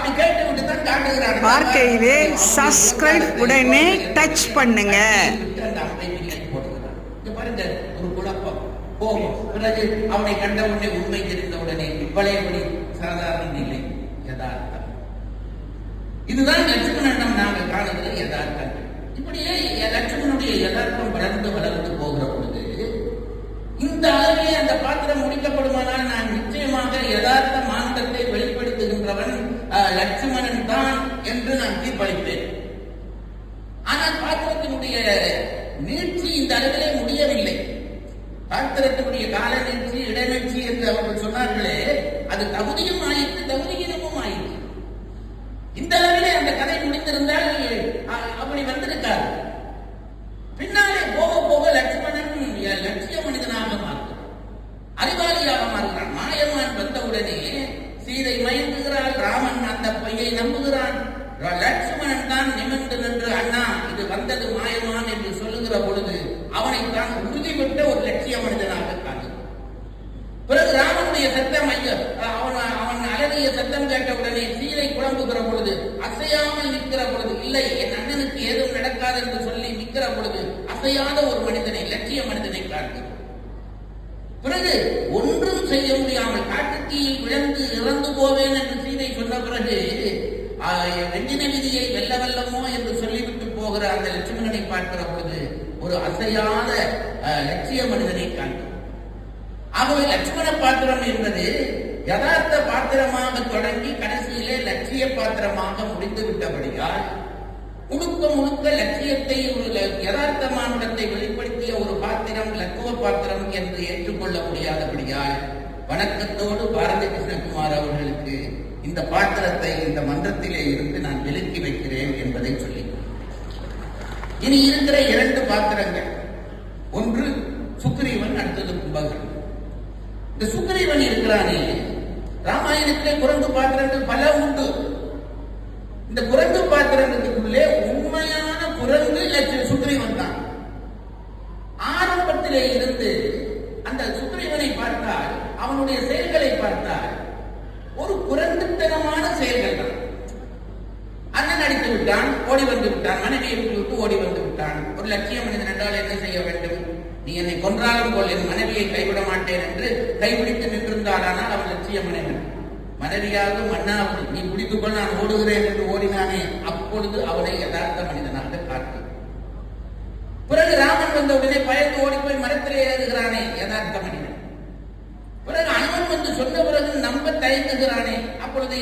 அப்படி கேட்டு விட்டு தான் காட்டுகிறார். பார்க்கையிலே சப்ஸ்கிரைப் உடனே டச் பண்ணுங்க. அந்த அம்பை பின்னாடி போடுகிறார். இங்க பாருங்க, ஒரு குழப்பம் கோபம். பிறகு அவனை கண்ட உடனே உண்மை தெரிந்த உடனே பழையபடி சாதாரண நிலை யதார்த்தம். இதுதான் லட்சுமணனிடம் நாங்கள் காணுகிற யதார்த்தம். இப்படியே லட்சுமணனுடைய யதார்த்தம் வளர்ந்து போகிற பொழுது இந்த அளவிலே அந்த பாத்திரம் முடிக்கப்படுமானால் நான் நிச்சயமாக யதார்த்த மானுடத்தை வெளிப்படுத்துகின்றவன் லட்சுமணன் தான் என்று நான் தீர்ப்பளிப்பேன். ஆனால் பாத்திரத்தினுடைய நீட்சி இந்த அளவிலே முடியவில்லை. பாத்திரத்தினுடைய கால நீட்சி, இடைநீட்சி என்று அவர்கள் சொன்னார்களே, அது தகுதியும் ஆயிற்று, தகுதியினமும் ஆயிற்று. இந்த அளவிலே அந்த கதை முடிந்திருந்தால் அப்படி வந்திருக்காரு. பின்னாலே போக போக லட்சுமணன் லட்சிய மனிதனாக மாறுகிறான், அறிவாளியாக மாறுகிறான். மாயமான் வந்தவுடனே சீதை மயங்குகிறாள், ராமன் அந்த பையை நம்புகிறான். லட்சுமணன் தான் நிமிர்ந்து நின்று அண்ணா இது வந்தது மாயமான் என்று சொல்லுகிற பொழுது அவனை தான் உறுதிவிட்ட ஒரு லட்சிய மனிதனாக காண்கிறான். பிறகு ராமனுடைய சத்தம் அவன் அழகிய சத்தம் கேட்டவுடனே சீதை குழம்புகிற பொழுது, அசையாமல் நிற்கிற பொழுது, இல்லை என் அண்ணனுக்கு ஏதும் நடக்காது என்று சொல்லி நிற்கிற பொழுது அசையாத ஒரு மனிதனை, லட்சிய மனிதனை காண்கிறார். பிறகு ஒன்றும் செய்ய முடியாமல் காட்டுத்தீயில் விழுந்து இறந்து போவேன் என்று சீதை சொன்ன பிறகு வெஞ்சின விதியை வெல்ல வல்லமோ என்று சொல்லிவிட்டு போகிற அந்த லட்சுமணனை பார்க்கிற பொழுது ஒரு அசையாத லட்சிய மனிதனை காண்கிறார். ஆகவே லட்சுமண பாத்திரம் என்பது யதார்த்த பாத்திரமாக தொடங்கி கடைசியிலே லட்சிய பாத்திரமாக முடிந்து விட்டபடியால் முழுக்க லட்சியத்தை ஒரு யதார்த்த மானுடத்தை வெளிப்படுத்திய ஒரு பாத்திரம் லக்குவ பாத்திரம் என்று ஏற்றுக்கொள்ள முடியாதபடியால் வணக்கத்தோடு பாரதி கிருஷ்ணகுமார் அவர்களுக்கு இந்த பாத்திரத்தை இந்த மன்றத்திலே இருந்து நான் விலக்கி வைக்கிறேன் என்பதை சொல்லி, இனி இருக்கிற 2 பாத்திரங்கள், ஒன்று சுக்ரீவன், அடுத்தது கும்பகர்ணன். இந்த சுக்ரீவன் இருக்கிறானே, ராமாயணத்திலே குரங்கு பாத்திரங்கள் பல உண்டு. இந்த குரங்கு பாத்திரங்களுக்குள்ளே உண்மையான குரங்கு சுக்ரீவன் தான். ஆரம்பத்திலே இருந்து அந்த சுக்ரீவனை பார்த்தால், அவனுடைய செயல்களை பார்த்தால் ஒரு குரங்குத்தனமான செயல்கள் தான். அண்ணன் அடித்து விட்டான், ஓடி வந்து விட்டான், மனைவியை விட்டு ஓடி வந்து விட்டான். ஒரு லட்சிய மனிதன் என்றால் என்ன செய்ய வேண்டும்? நீ என்னை கொன்றாலும் போல் என் மனைவியை கைவிட மாட்டேன் என்று கைபிடித்து நின்றிருந்தானால் அவன் லட்சிய மனிதன். மனைவியாவது மண்ணாவது நீ பிடித்துக்கொள், நான் ஓடுகிறேன் என்று ஓடினானே, அப்பொழுது அவனை யதார்த்த மனிதனாக காட்டு. பிறகு ராமன் வந்த உடனே பயந்து ஓடி போய் மரத்திலே ஏறுகிறானே, யதார்த்த மனிதன். பிறகு அனுமன் வந்து சொன்ன பிறகு நம்ப தயங்குகிறானே, அப்பொழுது